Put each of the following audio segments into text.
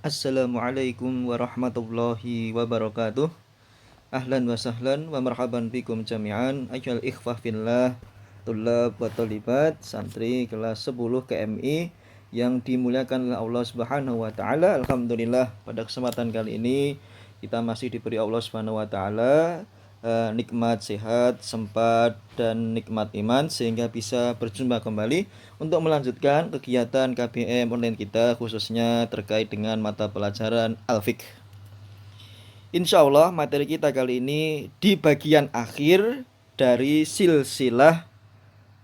Assalamualaikum warahmatullahi wabarakatuh. Ahlan wa sahlan wa marhaban bikum jami'an ayyuhal ikhwah fillah, tullab wa talibat, santri kelas 10 KMI yang dimuliakan oleh Allah Subhanahu wa taala. Alhamdulillah, pada kesempatan kali ini kita masih diberi Allah Subhanahu wa taala nikmat sehat, sempat dan nikmat iman sehingga bisa berjumpa kembali untuk melanjutkan kegiatan KBM online kita, khususnya terkait dengan mata pelajaran Al-Fiqh. Insya Allah materi kita kali ini di bagian akhir dari silsilah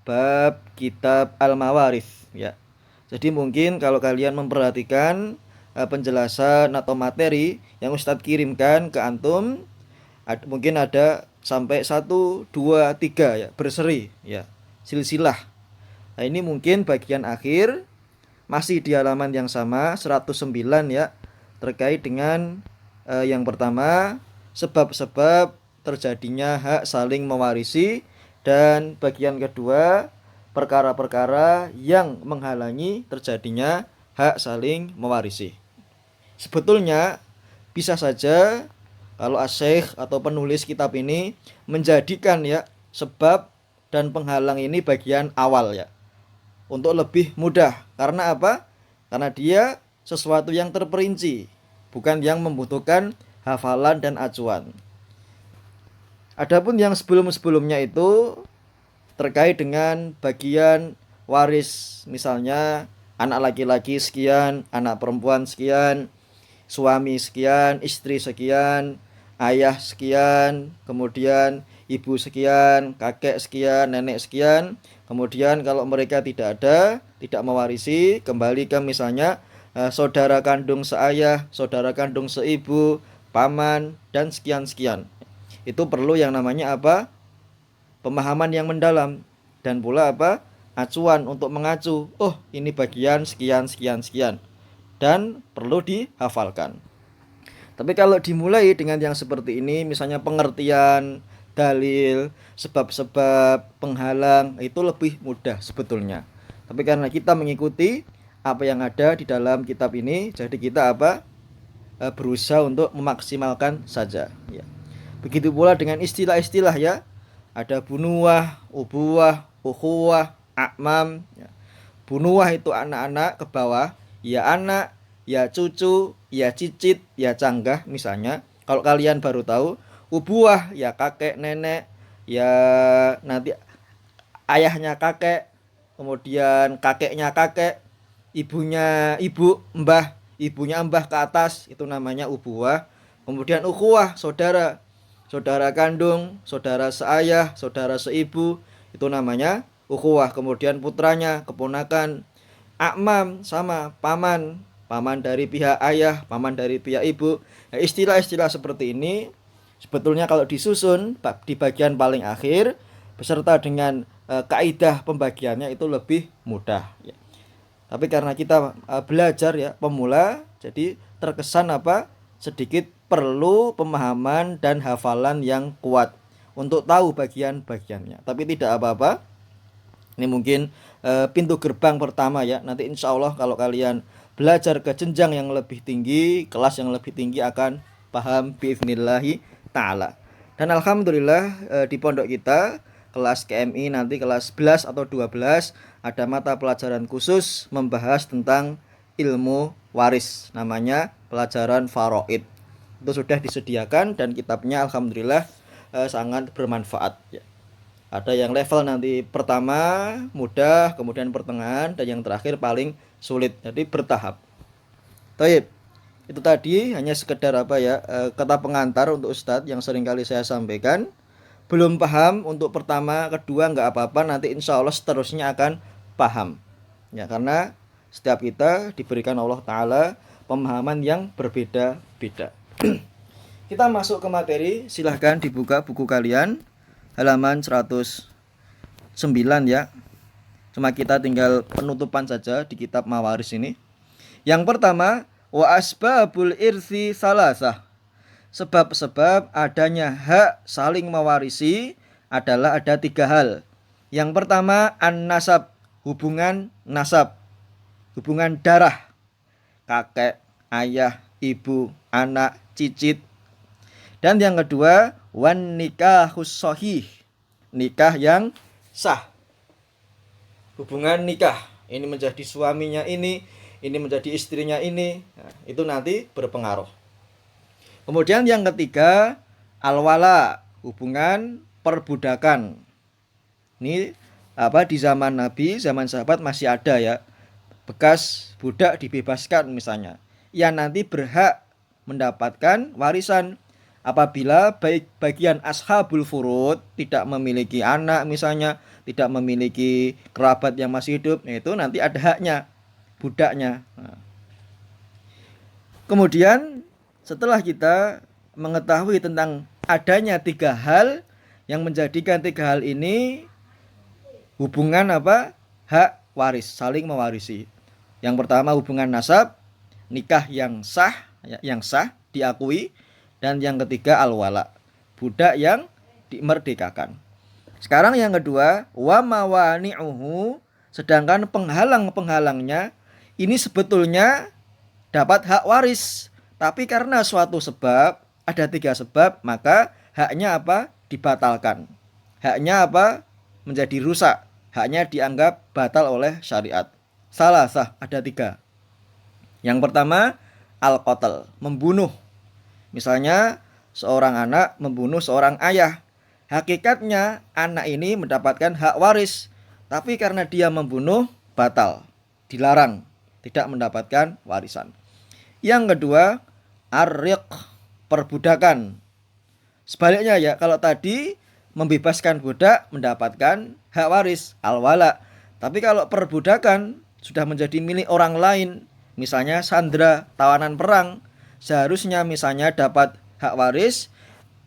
bab kitab Al-Mawarith ya. Jadi mungkin kalau kalian memperhatikan penjelasan atau materi yang Ustadz kirimkan ke antum, mungkin ada sampai 1, 2, 3 ya, berseri ya, silsilah. Nah, ini mungkin bagian akhir masih di halaman yang sama 109 ya, terkait dengan yang pertama, sebab-sebab terjadinya hak saling mewarisi, dan bagian kedua, perkara-perkara yang menghalangi terjadinya hak saling mewarisi. Sebetulnya bisa saja kalau asy-syekh atau penulis kitab ini menjadikan ya sebab dan penghalang ini bagian awal ya, untuk lebih mudah. Karena apa? Karena dia sesuatu yang terperinci, bukan yang membutuhkan hafalan dan acuan. Adapun yang sebelum-sebelumnya itu terkait dengan bagian waris, misalnya anak laki-laki sekian, anak perempuan sekian, suami sekian, istri sekian, ayah sekian, kemudian ibu sekian, kakek sekian, nenek sekian. Kemudian kalau mereka tidak ada, tidak mewarisi, kembali ke misalnya saudara kandung seayah, saudara kandung seibu, paman, dan sekian-sekian. Itu perlu yang namanya apa? Pemahaman yang mendalam, dan pula apa? Acuan untuk mengacu. Oh, ini bagian sekian sekian sekian, dan perlu dihafalkan. Tapi kalau dimulai dengan yang seperti ini, misalnya pengertian dalil, sebab-sebab penghalang, itu lebih mudah sebetulnya. Tapi karena kita mengikuti apa yang ada di dalam kitab ini, jadi kita apa? Berusaha untuk memaksimalkan saja ya. Begitu pula dengan istilah-istilah ya. Ada bunuah, ubuah, ukhuwah, akmam ya. Bunuah itu anak-anak ke bawah, ya anak, ya cucu, ya cicit, ya canggah misalnya. Kalau kalian baru tahu, ubuah ya kakek, nenek, ya nanti ayahnya kakek, kemudian kakeknya kakek, ibunya ibu, mbah, ibunya mbah ke atas, itu namanya ubuah. Kemudian ukhuwah, saudara, saudara kandung, saudara seayah, saudara seibu, itu namanya ukhuwah. Kemudian putranya, keponakan. Akmam sama paman, paman dari pihak ayah, paman dari pihak ibu. Nah, istilah-istilah seperti ini sebetulnya kalau disusun di bagian paling akhir beserta dengan kaidah pembagiannya itu lebih mudah ya. Tapi karena kita belajar ya, pemula, jadi terkesan apa? Sedikit perlu pemahaman dan hafalan yang kuat untuk tahu bagian-bagiannya. Tapi tidak apa-apa. Ini mungkin pintu gerbang pertama ya. Nanti insya Allah kalau kalian belajar ke jenjang yang lebih tinggi, kelas yang lebih tinggi, akan paham biiznillahi ta'ala. Dan alhamdulillah di pondok kita kelas KMI nanti kelas 11 atau 12 ada mata pelajaran khusus membahas tentang ilmu waris, namanya pelajaran faraid. Itu sudah disediakan dan kitabnya alhamdulillah sangat bermanfaat ya. Ada yang level nanti pertama mudah, kemudian pertengahan, dan yang terakhir paling sulit. Jadi bertahap. Taib. Itu tadi hanya sekedar apa ya, kata pengantar untuk Ustadz yang sering kali saya sampaikan. Belum paham untuk pertama, kedua nggak apa-apa, nanti insya Allah seterusnya akan paham. Ya, karena setiap kita diberikan Allah Ta'ala pemahaman yang berbeda-beda. Kita masuk ke materi, silahkan dibuka buku kalian halaman 109 ya. Cuma kita tinggal penutupan saja di kitab Mawaris ini. Yang pertama, wa asbabul irsi salasah. Sebab-sebab adanya hak saling mewarisi adalah ada 3 hal. Yang pertama, an-nasab, hubungan nasab, hubungan darah, kakek, ayah, ibu, anak, cicit. Dan yang kedua, wan nikahus shahih, nikah yang sah. Hubungan nikah, ini menjadi suaminya ini menjadi istrinya ini. Nah, itu nanti berpengaruh. Kemudian yang ketiga, al-wala, hubungan perbudakan. Ini di zaman Nabi, zaman sahabat masih ada ya. Bekas budak dibebaskan misalnya. Yang nanti berhak mendapatkan warisan. Apabila baik bagian ashabul furud tidak memiliki anak misalnya, tidak memiliki kerabat yang masih hidup, itu nanti ada haknya budaknya. Nah. Kemudian setelah kita mengetahui tentang adanya tiga hal yang menjadikan tiga hal ini hubungan hak waris, saling mewarisi. Yang pertama hubungan nasab, nikah yang sah diakui. Dan yang ketiga al-wala, budak yang dimerdekakan. Sekarang yang kedua, wa mawani'uhu, sedangkan penghalang-penghalangnya ini sebetulnya dapat hak waris, tapi karena suatu sebab, ada tiga sebab, maka haknya dibatalkan. Haknya menjadi rusak, haknya dianggap batal oleh syariat. Salah sah, ada tiga. Yang pertama, al-qatl, membunuh. Misalnya seorang anak membunuh seorang ayah. Hakikatnya anak ini mendapatkan hak waris, tapi karena dia membunuh batal, dilarang, tidak mendapatkan warisan. Yang kedua, ar-riq, perbudakan. Sebaliknya ya, kalau tadi membebaskan budak mendapatkan hak waris, al-wala. Tapi kalau perbudakan sudah menjadi milik orang lain, misalnya sandera, tawanan perang, seharusnya misalnya dapat hak waris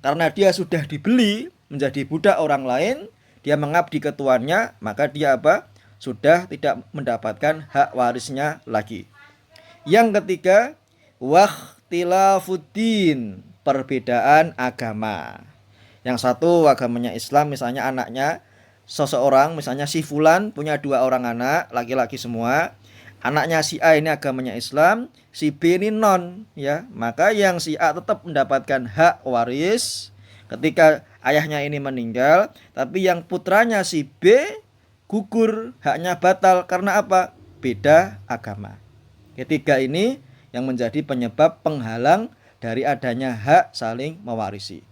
karena dia sudah dibeli menjadi budak orang lain, dia mengabdi ke tuannya, maka dia sudah tidak mendapatkan hak warisnya lagi. Yang ketiga, wakhtilafuddin, perbedaan agama. Yang satu agamanya Islam, misalnya anaknya seseorang, misalnya si fulan punya 2 orang anak, laki-laki semua. Anaknya si A ini agamanya Islam, si B ini non, ya. Maka yang si A tetap mendapatkan hak waris ketika ayahnya ini meninggal, tapi yang putranya si B gugur, haknya batal karena beda agama. Ketiga ini yang menjadi penyebab penghalang dari adanya hak saling mewarisi.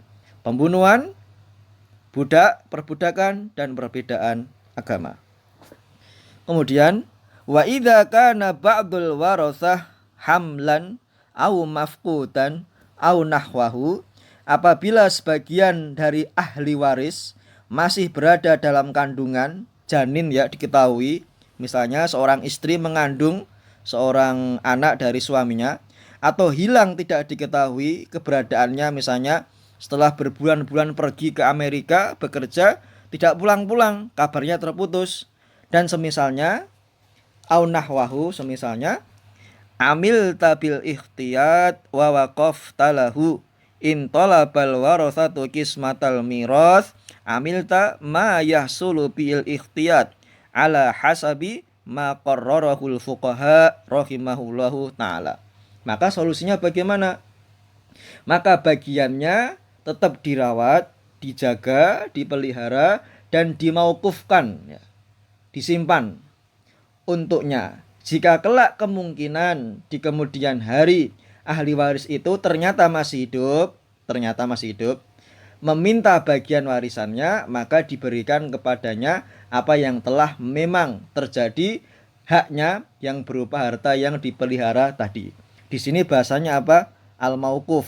Pembunuhan, budak, perbudakan, dan perbedaan agama. Kemudian wa idza kana ba'dul warasah hamlan au mafqutan au nahwahu, apabila sebagian dari ahli waris masih berada dalam kandungan, janin ya diketahui, misalnya seorang istri mengandung seorang anak dari suaminya, atau hilang tidak diketahui keberadaannya, misalnya setelah berbulan-bulan pergi ke Amerika bekerja tidak pulang-pulang, kabarnya terputus, dan semisalnya au nahwahu, semisalnya amil tabil ikhtiyat wa waqaf talahu in talabal warasatu kismatal miras amilta ma yahsulu bil ikhtiyat ala hasabi ma qarrarahul fuqaha rahimahullahu ta'ala. Maka solusinya bagaimana? Maka bagiannya tetap dirawat, dijaga, dipelihara, dan dimaukufkan, ya, disimpan untuknya. Jika kelak kemungkinan di kemudian hari ahli waris itu ternyata masih hidup, meminta bagian warisannya, maka diberikan kepadanya apa yang telah memang terjadi, haknya yang berupa harta yang dipelihara tadi. Di sini bahasanya al-mauquf,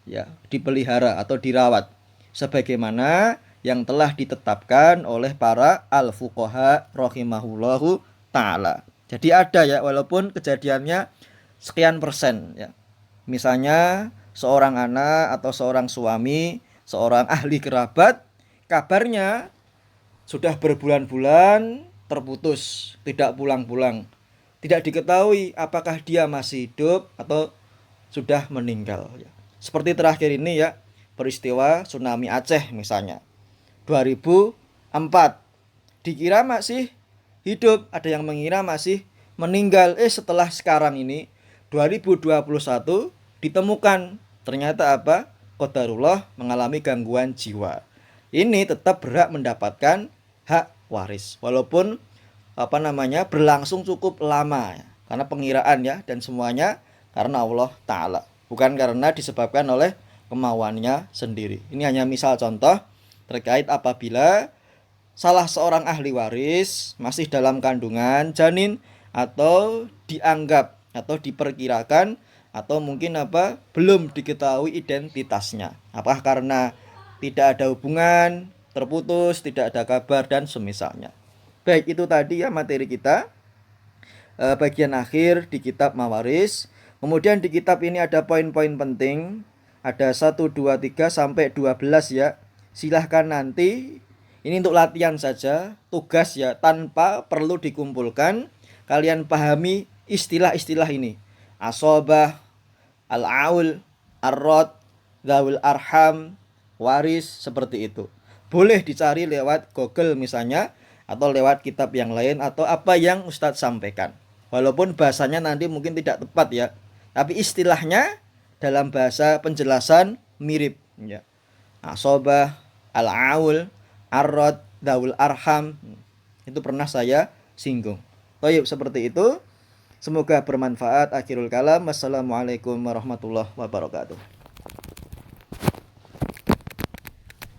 ya, dipelihara atau dirawat sebagaimana yang telah ditetapkan oleh para al-fuqaha rahimahullahu ta'ala. Jadi ada ya, walaupun kejadiannya sekian persen ya. Misalnya seorang anak atau seorang suami, seorang ahli kerabat, kabarnya sudah berbulan-bulan terputus, tidak pulang-pulang. Tidak diketahui apakah dia masih hidup atau sudah meninggal ya. Seperti terakhir ini ya, peristiwa tsunami Aceh misalnya 2004, dikira masih hidup, ada yang mengira masih meninggal. Setelah sekarang ini 2021 ditemukan ternyata apa? Qadarullah mengalami gangguan jiwa. Ini tetap berhak mendapatkan hak waris walaupun berlangsung cukup lama ya. Karena pengiraan ya dan semuanya karena Allah Ta'ala, bukan karena disebabkan oleh kemauannya sendiri. Ini hanya misal contoh terkait apabila salah seorang ahli waris masih dalam kandungan janin atau dianggap atau diperkirakan atau mungkin belum diketahui identitasnya. Apakah karena tidak ada hubungan, terputus, tidak ada kabar dan semisalnya. Baik, itu tadi ya materi kita bagian akhir di kitab Mawaris. Kemudian di kitab ini ada poin-poin penting. Ada 1, 2, 3 sampai 12 ya. Silahkan nanti, ini untuk latihan saja, tugas ya, tanpa perlu dikumpulkan. Kalian pahami istilah-istilah ini. Asobah, al-aul, ar-rod, dzawil arham, waris, seperti itu. Boleh dicari lewat Google misalnya, atau lewat kitab yang lain, atau apa yang Ustadz sampaikan. Walaupun bahasanya nanti mungkin tidak tepat ya, tapi istilahnya dalam bahasa penjelasan mirip ya. Asobah, al-aul, ar-rod, dzawil arham, itu pernah saya singgung. Baik, seperti itu. Semoga bermanfaat. Akhirul kalam. Wassalamualaikum warahmatullahi wabarakatuh.